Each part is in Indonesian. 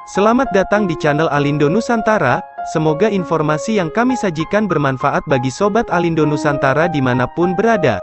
Selamat datang di channel Alindo Nusantara, semoga informasi yang kami sajikan bermanfaat bagi Sobat Alindo Nusantara dimanapun berada.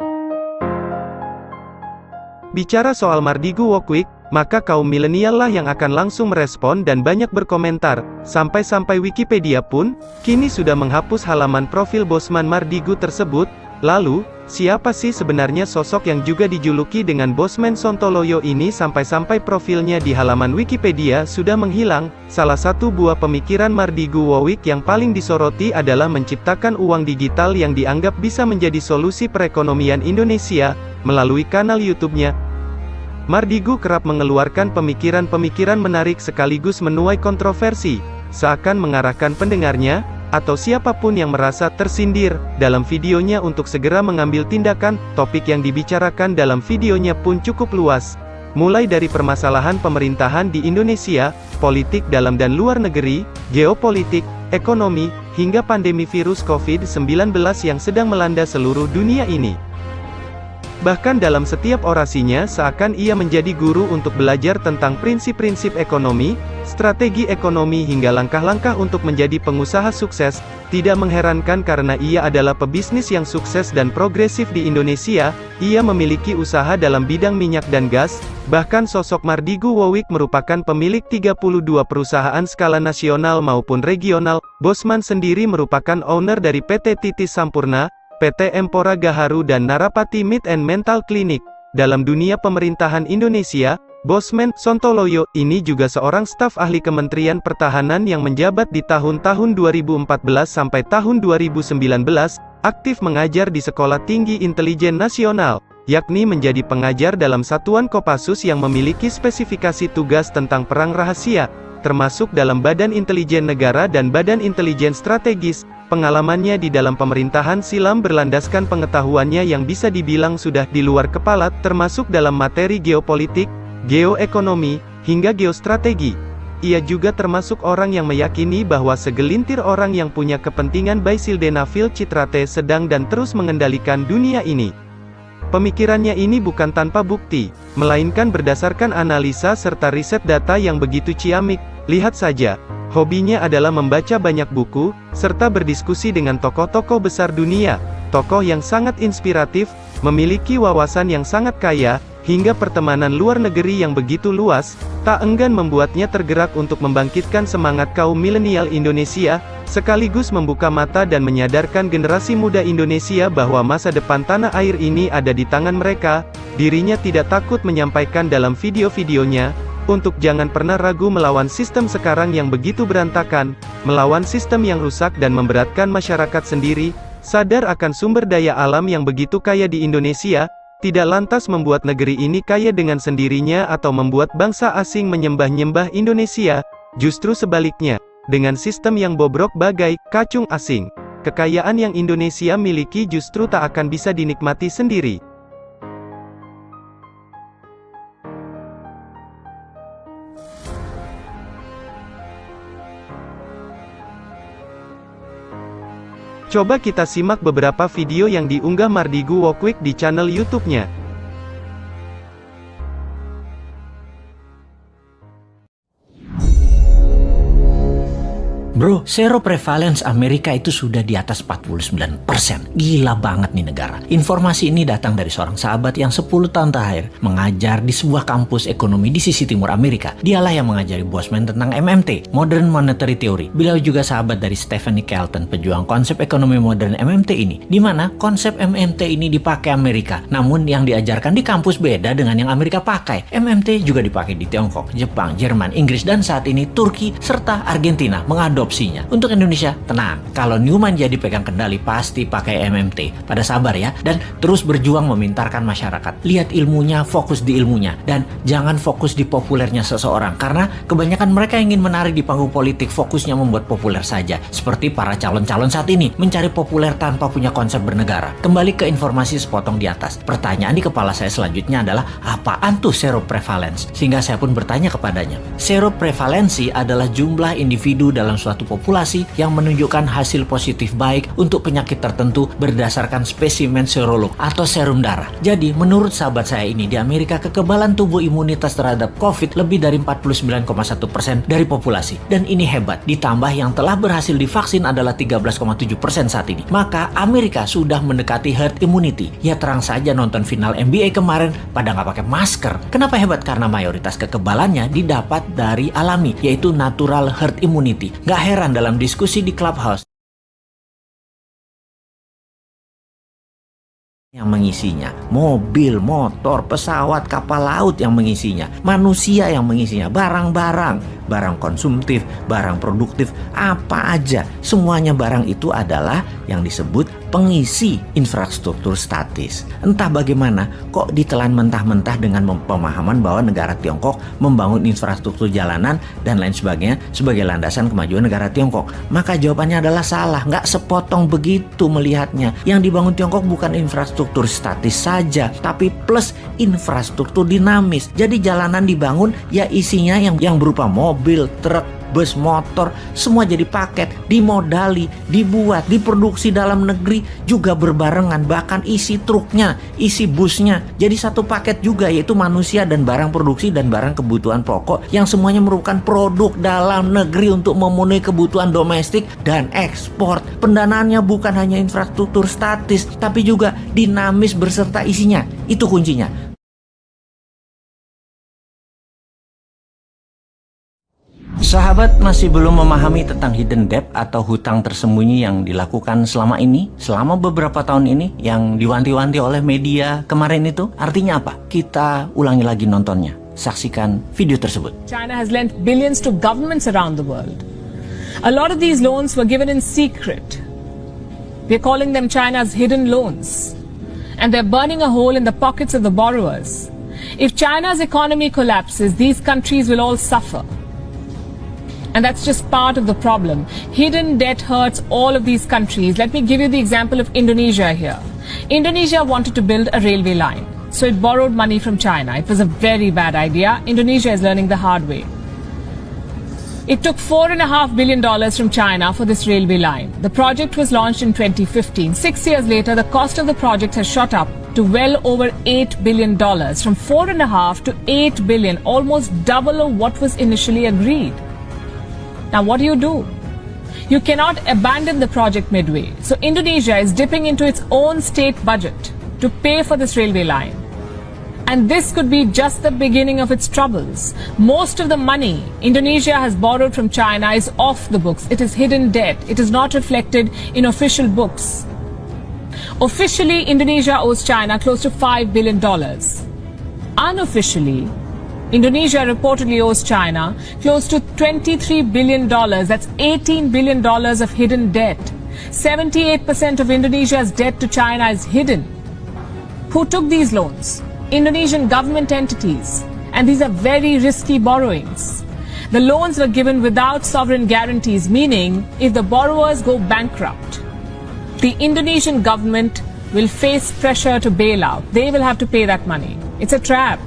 Bicara soal Mardigu Walk Week, maka kaum milenial lah yang akan langsung merespon dan banyak berkomentar, sampai-sampai Wikipedia pun, kini sudah menghapus halaman profil Bosman Mardigu tersebut. Lalu, siapa sih sebenarnya sosok yang juga dijuluki dengan Bosman Sontoloyo ini sampai-sampai profilnya di halaman Wikipedia sudah menghilang? Salah satu buah pemikiran Mardigu Walk Week yang paling disoroti adalah menciptakan uang digital yang dianggap bisa menjadi solusi perekonomian Indonesia, melalui kanal YouTube-nya. Mardigu kerap mengeluarkan pemikiran-pemikiran menarik sekaligus menuai kontroversi, seakan mengarahkan pendengarnya, atau siapapun yang merasa tersindir, dalam videonya untuk segera mengambil tindakan. Topik yang dibicarakan dalam videonya pun cukup luas, mulai dari permasalahan pemerintahan di Indonesia, politik dalam dan luar negeri, geopolitik, ekonomi, hingga pandemi virus COVID-19 yang sedang melanda seluruh dunia ini. Bahkan dalam setiap orasinya seakan ia menjadi guru untuk belajar tentang prinsip-prinsip ekonomi, strategi ekonomi hingga langkah-langkah untuk menjadi pengusaha sukses. Tidak mengherankan karena ia adalah pebisnis yang sukses dan progresif di Indonesia. Ia memiliki usaha dalam bidang minyak dan gas. Bahkan sosok Mardigu Walk Week merupakan pemilik 32 perusahaan skala nasional maupun regional. Bosman sendiri merupakan owner dari PT Titis Sampurna, PT Empora Gaharu dan Narapati Meat and Mental Clinic. Dalam dunia pemerintahan Indonesia, Bosman Sontoloyo ini juga seorang staf ahli Kementerian Pertahanan yang menjabat di tahun-tahun 2014 sampai tahun 2019, aktif mengajar di Sekolah Tinggi Intelijen Nasional, yakni menjadi pengajar dalam Satuan Kopassus yang memiliki spesifikasi tugas tentang perang rahasia, termasuk dalam Badan Intelijen Negara dan Badan Intelijen Strategis. Pengalamannya di dalam pemerintahan silam berlandaskan pengetahuannya yang bisa dibilang sudah di luar kepala, termasuk dalam materi geopolitik, geoekonomi, hingga geostrategi. Ia juga termasuk orang yang meyakini bahwa segelintir orang yang punya kepentingan Sildenafil Citrate sedang dan terus mengendalikan dunia ini. Pemikirannya ini bukan tanpa bukti, melainkan berdasarkan analisa serta riset data yang begitu ciamik. Lihat saja, hobinya adalah membaca banyak buku, serta berdiskusi dengan tokoh-tokoh besar dunia, tokoh yang sangat inspiratif, memiliki wawasan yang sangat kaya, hingga pertemanan luar negeri yang begitu luas, tak enggan membuatnya tergerak untuk membangkitkan semangat kaum milenial Indonesia, sekaligus membuka mata dan menyadarkan generasi muda Indonesia bahwa masa depan tanah air ini ada di tangan mereka. Dirinya tidak takut menyampaikan dalam video-videonya, untuk jangan pernah ragu melawan sistem sekarang yang begitu berantakan, melawan sistem yang rusak dan memberatkan masyarakat sendiri, sadar akan sumber daya alam yang begitu kaya di Indonesia, tidak lantas membuat negeri ini kaya dengan sendirinya atau membuat bangsa asing menyembah-nyembah Indonesia. Justru sebaliknya, dengan sistem yang bobrok bagai kacung asing, kekayaan yang Indonesia miliki justru tak akan bisa dinikmati sendiri. Coba kita simak beberapa video yang diunggah Mardigu Walk Week di channel YouTube-nya. Bro, seroprevalence Amerika itu sudah di atas 49%. Gila banget nih negara. Informasi ini datang dari seorang sahabat yang 10 tahun terakhir mengajar di sebuah kampus ekonomi di sisi timur Amerika. Dialah yang mengajari Bosman tentang MMT, Modern Monetary Theory. Beliau juga sahabat dari Stephanie Kelton, pejuang konsep ekonomi modern MMT ini, di mana konsep MMT ini dipakai Amerika, namun yang diajarkan di kampus beda dengan yang Amerika pakai. MMT juga dipakai di Tiongkok, Jepang, Jerman, Inggris, dan saat ini Turki serta Argentina mengadopsinya. Untuk Indonesia, tenang, kalau Newman jadi pegang kendali pasti pakai MMT. Pada sabar ya, dan terus berjuang memintarkan masyarakat. Lihat ilmunya, fokus di ilmunya, dan jangan fokus di populernya seseorang, karena kebanyakan mereka ingin menarik di panggung politik, fokusnya membuat populer saja, seperti para calon-calon saat ini, mencari populer tanpa punya konsep bernegara. Kembali ke informasi sepotong di atas, pertanyaan di kepala saya selanjutnya adalah, apaan tuh seroprevalence? Sehingga saya pun bertanya kepadanya. Seroprevalensi adalah jumlah individu dalam suatu suatu populasi yang menunjukkan hasil positif baik untuk penyakit tertentu berdasarkan spesimen serolog atau serum darah. Jadi, menurut sahabat saya ini, di Amerika kekebalan tubuh imunitas terhadap COVID lebih dari 49,1% dari populasi. Dan ini hebat, ditambah yang telah berhasil divaksin adalah 13,7% saat ini. Maka Amerika sudah mendekati herd immunity. Ya terang saja nonton final NBA kemarin pada nggak pakai masker. Kenapa hebat? Karena mayoritas kekebalannya didapat dari alami, yaitu natural herd immunity. Nggak heran dalam diskusi di Clubhouse yang mengisinya, mobil, motor, pesawat, kapal laut yang mengisinya, manusia yang mengisinya, barang konsumtif, barang produktif, apa aja. Semuanya barang itu adalah yang disebut pengisi infrastruktur statis. Entah bagaimana kok ditelan mentah-mentah dengan pemahaman bahwa negara Tiongkok membangun infrastruktur jalanan dan lain sebagainya sebagai landasan kemajuan negara Tiongkok. Maka jawabannya adalah salah, nggak sepotong begitu melihatnya. Yang dibangun Tiongkok bukan infrastruktur statis saja, tapi plus infrastruktur dinamis. Jadi jalanan dibangun ya isinya yang berupa mobil, truk, bus, motor, semua jadi paket, dimodali, dibuat, diproduksi dalam negeri juga berbarengan, bahkan isi truknya, isi busnya jadi satu paket juga, yaitu manusia dan barang produksi dan barang kebutuhan pokok yang semuanya merupakan produk dalam negeri untuk memenuhi kebutuhan domestik dan ekspor. Pendanaannya bukan hanya infrastruktur statis, tapi juga dinamis berserta isinya. Itu kuncinya. Sahabat masih belum memahami tentang hidden debt atau hutang tersembunyi yang dilakukan selama beberapa tahun ini yang diwanti-wanti oleh media kemarin itu? Artinya apa? Kita ulangi lagi nontonnya. Saksikan video tersebut. China has lent billions to governments around the world. A lot of these loans were given in secret. We're calling them China's hidden loans. And they're burning a hole in the pockets of the borrowers. If China's economy collapses, these countries will all suffer. And that's just part of the problem. Hidden debt hurts all of these countries. Let me give you the example of Indonesia here. Indonesia wanted to build a railway line, so it borrowed money from China. It was a very bad idea. Indonesia is learning the hard way. It took $4.5 billion from China for this railway line. The project was launched in 2015. 6 years later, the cost of the project has shot up to well over $8 billion, from $4.5 to $8 billion, almost double of what was initially agreed. Now, what do? You cannot abandon the project midway. So Indonesia is dipping into its own state budget to pay for this railway line. And this could be just the beginning of its troubles. Most of the money Indonesia has borrowed from China is off the books. It is hidden debt. It is not reflected in official books. Officially, Indonesia owes China close to $5 billion. Unofficially, Indonesia reportedly owes China close to $23 billion. That's $18 billion of hidden debt. 78% of Indonesia's debt to China is hidden. Who took these loans? Indonesian government entities. And these are very risky borrowings. The loans were given without sovereign guarantees, meaning if the borrowers go bankrupt, the Indonesian government will face pressure to bail out. They will have to pay that money. It's a trap.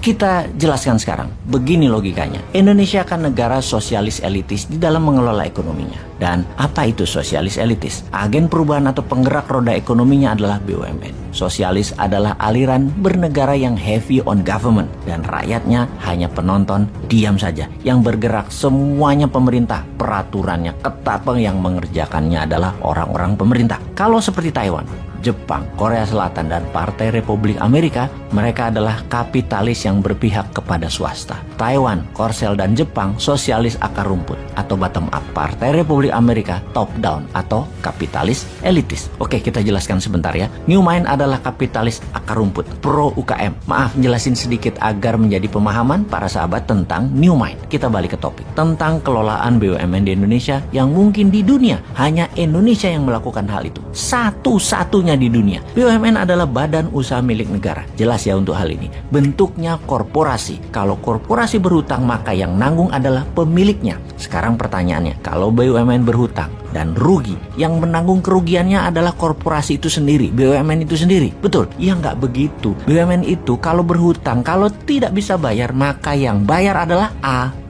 Kita jelaskan sekarang, begini logikanya. Indonesia kan negara sosialis elitis di dalam mengelola ekonominya. Dan apa itu sosialis elitis? Agen perubahan atau penggerak roda ekonominya adalah BUMN. Sosialis adalah aliran bernegara yang heavy on government. Dan rakyatnya hanya penonton, diam saja. Yang bergerak semuanya pemerintah. Peraturannya ketat, yang mengerjakannya adalah orang-orang pemerintah. Kalau seperti Taiwan, Jepang, Korea Selatan, dan Partai Republik Amerika, mereka adalah kapitalis yang berpihak kepada swasta. Taiwan, Korsel, dan Jepang sosialis akar rumput atau bottom up. Partai Republik Amerika top down atau kapitalis elitis. Oke, kita jelaskan sebentar ya. New Mind adalah kapitalis akar rumput, pro UKM. Maaf, jelasin sedikit agar menjadi pemahaman para sahabat tentang New Mind. Kita balik ke topik tentang kelolaan BUMN di Indonesia yang mungkin di dunia hanya Indonesia yang melakukan hal itu. Satu-satunya di dunia. BUMN adalah badan usaha milik negara. Jelas ya untuk hal ini. Bentuknya korporasi. Kalau korporasi berhutang, maka yang nanggung adalah pemiliknya. Sekarang pertanyaannya, kalau BUMN berhutang dan rugi, yang menanggung kerugiannya adalah korporasi itu sendiri, BUMN itu sendiri. Betul? Ya nggak begitu. BUMN itu kalau berhutang, kalau tidak bisa bayar, maka yang bayar adalah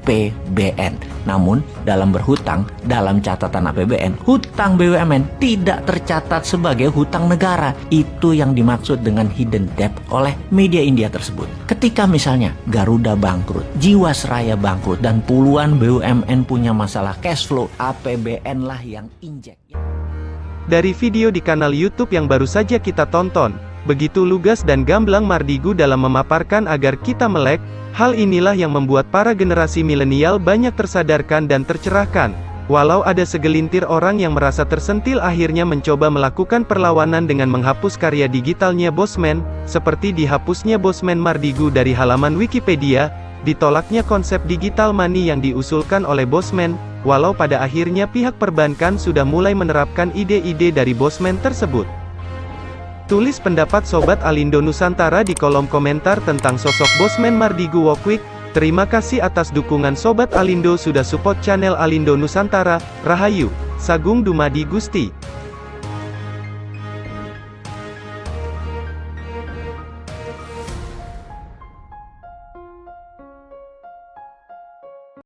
APBN. Namun, dalam berhutang, dalam catatan APBN, hutang BUMN tidak tercatat sebagai hutang negara. Itu yang dimaksud dengan hidden debt oleh media India tersebut. Ketika misalnya Garuda bangkrut, Jiwasraya bangkrut, dan puluhan BUMN punya masalah cash flow, APBN lah yang injek. Dari video di kanal YouTube yang baru saja kita tonton, begitu lugas dan gamblang Mardigu dalam memaparkan agar kita melek. Hal inilah yang membuat para generasi milenial banyak tersadarkan dan tercerahkan. Walau ada segelintir orang yang merasa tersentil akhirnya mencoba melakukan perlawanan dengan menghapus karya digitalnya Bosman, seperti dihapusnya Bosman Mardigu dari halaman Wikipedia, ditolaknya konsep digital money yang diusulkan oleh Bosman, walau pada akhirnya pihak perbankan sudah mulai menerapkan ide-ide dari Bosman tersebut. Tulis pendapat Sobat Alindo Nusantara di kolom komentar tentang sosok Bosman Mardigu Wokwik. Terima kasih atas dukungan Sobat Alindo sudah support channel Alindo Nusantara. Rahayu, Sagung Dumadi Gusti.